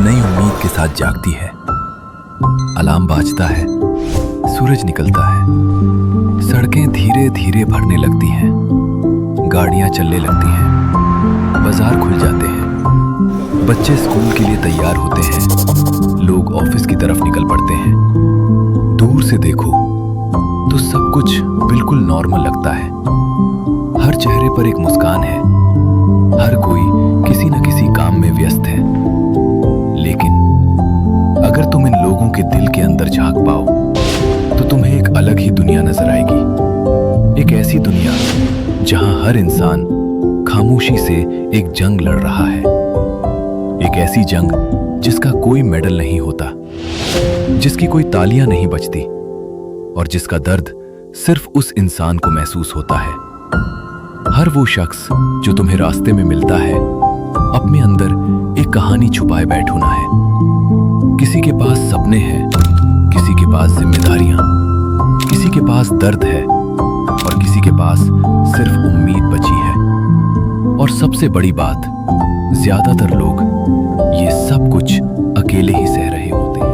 नई उम्मीद के साथ जागती है। अलार्म बाजता है, सूरज निकलता है, सड़कें धीरे धीरे भरने लगती हैं, गाड़ियां चलने लगती हैं, बाजार खुल जाते हैं, बच्चे स्कूल के लिए तैयार होते हैं, लोग ऑफिस की तरफ निकल पड़ते हैं। दूर से देखो तो सब कुछ बिल्कुल नॉर्मल लगता है। हर चेहरे पर एक मुस्कान है, हर कोई किसी न किसी काम में व्यस्त है। लेकिन अगर तुम इन लोगों के दिल के अंदर झांक पाओ तो तुम्हें एक अलग ही दुनिया नजर आएगी। एक ऐसी दुनिया जहां हर इंसान खामोशी से एक जंग लड़ रहा है। एक ऐसी जंग जिसका कोई मेडल नहीं होता, जिसकी कोई तालियां नहीं बजती और जिसका दर्द सिर्फ उस इंसान को महसूस होता है। हर वो शख्स जो तुम्हें रास्ते में मिलता है अपने अंदर एक कहानी छुपाए बैठूना है। किसी के पास सपने हैं, किसी के पास जिम्मेदारियां, किसी के पास दर्द है और किसी के पास सिर्फ उम्मीद बची है। और सबसे बड़ी बात, ज्यादातर लोग ये सब कुछ अकेले ही सह रहे होते हैं।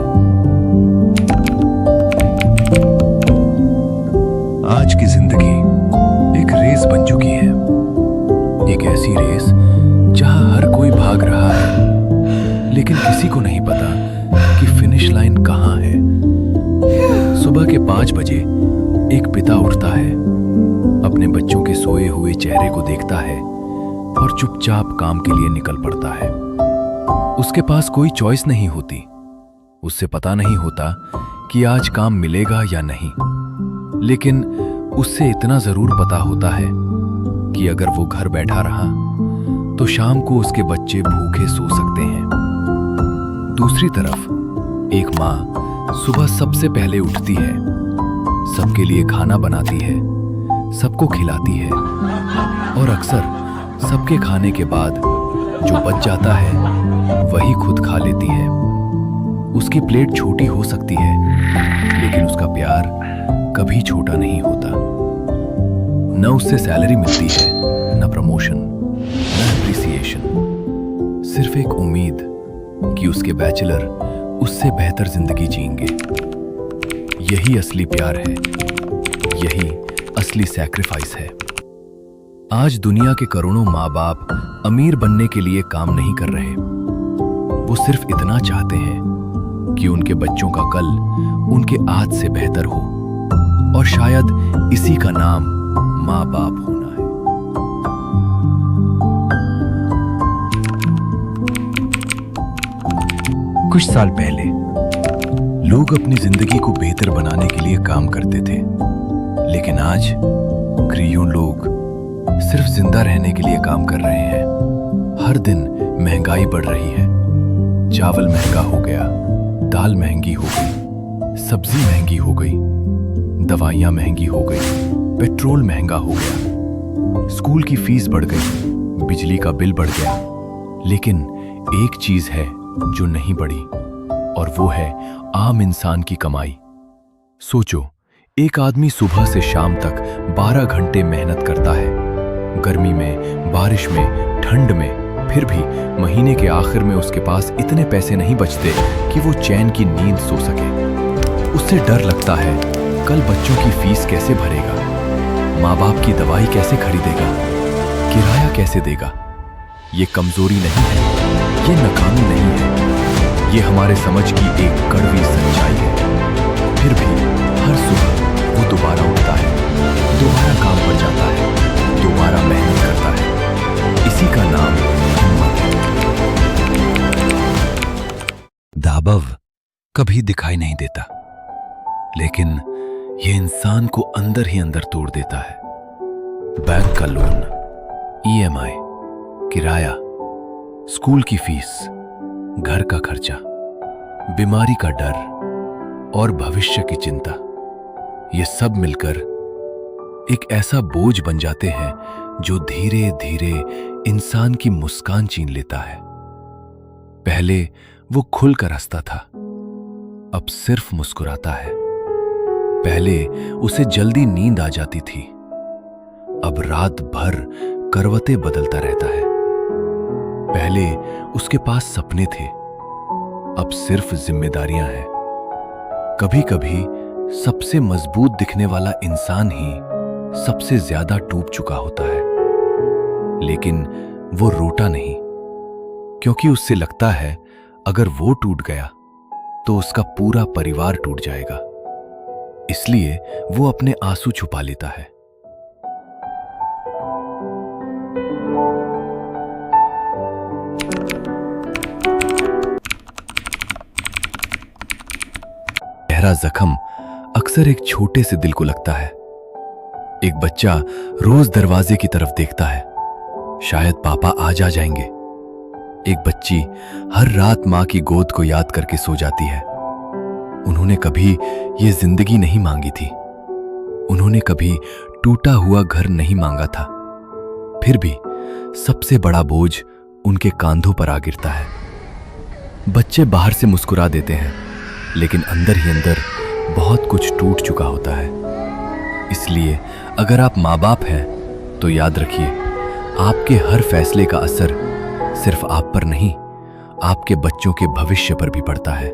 आज की जिंदगी एक रेस बन चुकी है। एक ऐसी रेस जहां हर कोई भाग रहा है, लेकिन किसी को नहीं पता कि फिनिश लाइन कहां है। सुबह के 5 बजे एक पिता उठता है, अपने बच्चों के सोए हुए चेहरे को देखता है और चुपचाप काम के लिए निकल पड़ता है। उसके पास कोई चॉइस नहीं होती। उससे पता नहीं होता कि आज काम मिलेगा या नहीं, लेकिन उससे इतना जरूर पता होता है कि अगर वो घर बैठा रहा तो शाम को उसके बच्चे भूखे सो सकते हैं। दूसरी तरफ एक माँ सुबह सबसे पहले उठती है, सबके लिए खाना बनाती है, सबको खिलाती है और अक्सर सबके खाने के बाद जो बच जाता है वही खुद खा लेती है। उसकी प्लेट छोटी हो सकती है, लेकिन उसका प्यार कभी छोटा नहीं होता। न उससे सैलरी मिलती है, न प्रमोशन, न अप्रिसिएशन, सिर्फ एक उम्मीद कि उसके बैचलर उससे बेहतर जिंदगी जिएंगे। यही असली प्यार है, यही असली सैक्रिफाइस है। आज दुनिया के करोड़ों माँ बाप अमीर बनने के लिए काम नहीं कर रहे। वो सिर्फ इतना चाहते हैं कि उनके बच्चों का कल उनके आज से बेहतर हो, और शायद इसी का नाम माँ बाप होना है। कुछ साल पहले लोग अपनी जिंदगी को बेहतर बनाने के लिए काम करते थे, लेकिन आज करोड़ों लोग सिर्फ जिंदा रहने के लिए काम कर रहे हैं। हर दिन महंगाई बढ़ रही है। चावल महंगा हो गया, दाल महंगी हो गई, सब्जी महंगी हो गई, दवाइयां महंगी हो गई, पेट्रोल महंगा हो गया, स्कूल की फीस बढ़ गई, बिजली का बिल बढ़ गया। लेकिन एक चीज है जो नहीं बढ़ी, और वो है आम इंसान की कमाई। सोचो, एक आदमी सुबह से शाम तक 12 घंटे मेहनत करता है, गर्मी में, बारिश में, ठंड में, फिर भी महीने के आखिर में उसके पास इतने पैसे नहीं बचते कि वो चैन की नींद सो सके। उससे डर लगता है, कल बच्चों की फीस कैसे भरेगा, माँ बाप की दवाई कैसे खरीदेगा, किराया कैसे देगा। ये कमजोरी नहीं है, ये नाकामी नहीं है, ये हमारे समझ की एक कड़वी सच्चाई है। फिर भी हर सुबह वो दोबारा उठता है, दोबारा काम पर जाता है, दोबारा मेहनत करता है। इसी का नाम हिम्मत है। दाबव कभी दिखाई नहीं देता, लेकिन ये इंसान को अंदर ही अंदर तोड़ देता है। बैंक का लोन, ईएमआई, किराया, स्कूल की फीस, घर का खर्चा, बीमारी का डर और भविष्य की चिंता, ये सब मिलकर एक ऐसा बोझ बन जाते हैं जो धीरे धीरे इंसान की मुस्कान छीन लेता है। पहले वो खुलकर हंसता था, अब सिर्फ मुस्कुराता है। पहले उसे जल्दी नींद आ जाती थी, अब रात भर करवटें बदलता रहता है। पहले उसके पास सपने थे, अब सिर्फ जिम्मेदारियां हैं। कभी कभी सबसे मजबूत दिखने वाला इंसान ही सबसे ज्यादा टूट चुका होता है, लेकिन वो रोता नहीं, क्योंकि उससे लगता है अगर वो टूट गया तो उसका पूरा परिवार टूट जाएगा। इसलिए वो अपने आंसू छुपा लेता है। गहरा जख्म अक्सर एक छोटे से दिल को लगता है। एक बच्चा रोज दरवाजे की तरफ देखता है, शायद पापा आज आ जाएंगे। एक बच्ची हर रात मां की गोद को याद करके सो जाती है। उन्होंने कभी ये जिंदगी नहीं मांगी थी, उन्होंने कभी टूटा हुआ घर नहीं मांगा था, फिर भी सबसे बड़ा बोझ उनके कांधों पर आ गिरता है। बच्चे बाहर से मुस्कुरा देते हैं, लेकिन अंदर ही अंदर बहुत कुछ टूट चुका होता है। इसलिए अगर आप माँ बाप हैं तो याद रखिए, आपके हर फैसले का असर सिर्फ आप पर नहीं, आपके बच्चों के भविष्य पर भी पड़ता है।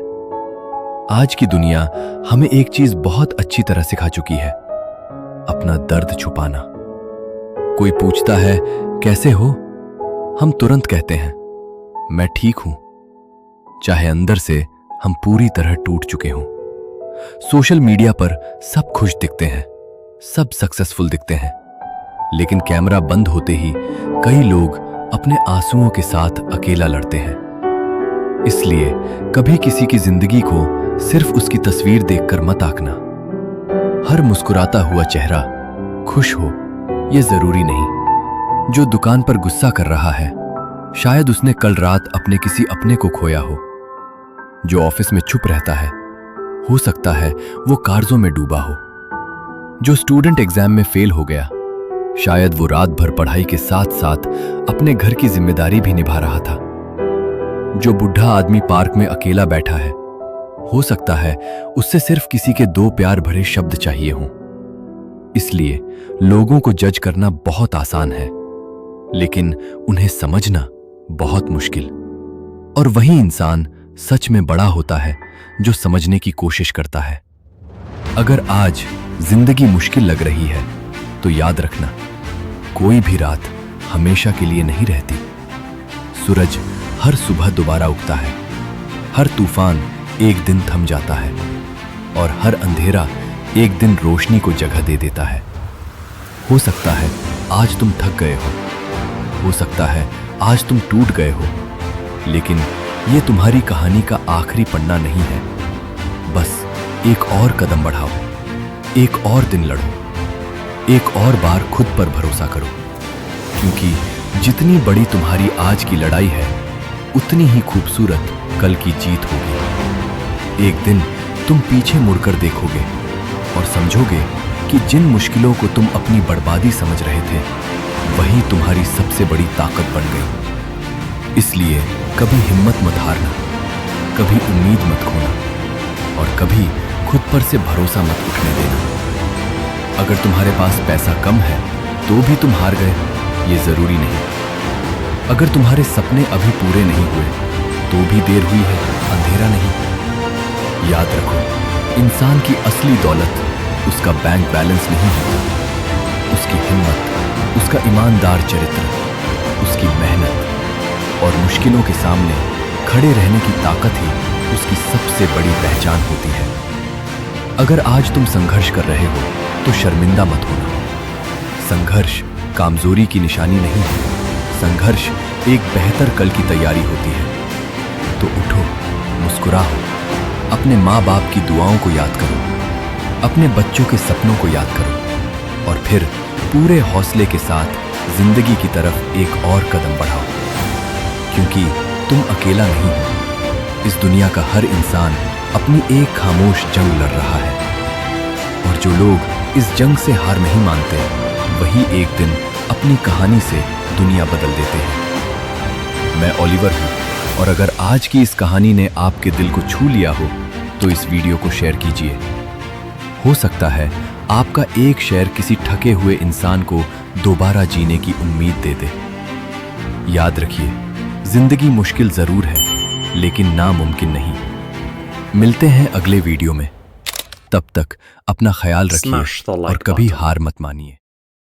आज की दुनिया हमें एक चीज बहुत अच्छी तरह सिखा चुकी है, अपना दर्द छुपाना। कोई पूछता है कैसे हो, हम तुरंत कहते हैं मैं ठीक हूं, चाहे अंदर से हम पूरी तरह टूट चुके हों। सोशल मीडिया पर सब खुश दिखते हैं, सब सक्सेसफुल दिखते हैं, लेकिन कैमरा बंद होते ही कई लोग अपने आंसुओं के साथ अकेला लड़ते हैं। इसलिए कभी किसी की जिंदगी को सिर्फ उसकी तस्वीर देखकर मत आंकना। हर मुस्कुराता हुआ चेहरा खुश हो यह जरूरी नहीं। जो दुकान पर गुस्सा कर रहा है, शायद उसने कल रात अपने किसी अपने को खोया हो। जो ऑफिस में चुप रहता है, हो सकता है वो कर्जों में डूबा हो। जो स्टूडेंट एग्जाम में फेल हो गया, शायद वो रात भर पढ़ाई के साथ साथ अपने घर की जिम्मेदारी भी निभा रहा था। जो बुढ़ा आदमी पार्क में अकेला बैठा है, हो सकता है उससे सिर्फ किसी के दो प्यार भरे शब्द चाहिए हों। इसलिए लोगों को जज करना बहुत आसान है, लेकिन उन्हें समझना बहुत मुश्किल। और वही इंसान सच में बड़ा होता है जो समझने की कोशिश करता है। अगर आज जिंदगी मुश्किल लग रही है तो याद रखना, कोई भी रात हमेशा के लिए नहीं रहती। सूरज हर सुबह दोबारा उगता है, हर तूफान एक दिन थम जाता है, और हर अंधेरा एक दिन रोशनी को जगह दे देता है। हो सकता है आज तुम थक गए हो सकता है आज तुम टूट गए हो, लेकिन ये तुम्हारी कहानी का आखिरी पन्ना नहीं है। बस एक और कदम बढ़ाओ, एक और दिन लड़ो, एक और बार खुद पर भरोसा करो, क्योंकि जितनी बड़ी तुम्हारी आज की लड़ाई है, उतनी ही खूबसूरत कल की जीत होगी। एक दिन तुम पीछे मुड़कर देखोगे और समझोगे कि जिन मुश्किलों को तुम अपनी बर्बादी समझ रहे थे, वही तुम्हारी सबसे बड़ी ताकत बन गई। इसलिए कभी हिम्मत मत हारना, कभी उम्मीद मत खोना, और कभी खुद पर से भरोसा मत उठने देना। अगर तुम्हारे पास पैसा कम है तो भी तुम हार गए, ये जरूरी नहीं। अगर तुम्हारे सपने अभी पूरे नहीं हुए तो भी देर हुई है, अंधेरा नहीं। याद रखो, इंसान की असली दौलत उसका बैंक बैलेंस नहीं होता, उसकी हिम्मत, उसका ईमानदार चरित्र, उसकी मेहनत और मुश्किलों के सामने खड़े रहने की ताकत ही उसकी सबसे बड़ी पहचान होती है। अगर आज तुम संघर्ष कर रहे हो तो शर्मिंदा मत होना। संघर्ष कामजोरी की निशानी नहीं है, संघर्ष एक बेहतर कल की तैयारी होती है। तो उठो, मुस्कुराओ, अपने माँ बाप की दुआओं को याद करो, अपने बच्चों के सपनों को याद करो, और फिर पूरे हौसले के साथ जिंदगी की तरफ एक और कदम बढ़ाओ, क्योंकि तुम अकेला नहीं हो। इस दुनिया का हर इंसान अपनी एक खामोश जंग लड़ रहा है, और जो लोग इस जंग से हार नहीं मानते, वही एक दिन अपनी कहानी से दुनिया बदल देते हैं। मैं ओलिवर हूँ, और अगर आज की इस कहानी ने आपके दिल को छू लिया हो तो इस वीडियो को शेयर कीजिए। हो सकता है आपका एक शेयर किसी थके हुए इंसान को दोबारा जीने की उम्मीद दे दे। याद रखिए, जिंदगी मुश्किल जरूर है, लेकिन नामुमकिन नहीं। मिलते हैं अगले वीडियो में। तब तक अपना ख्याल रखिए और कभी हार मत मानिए।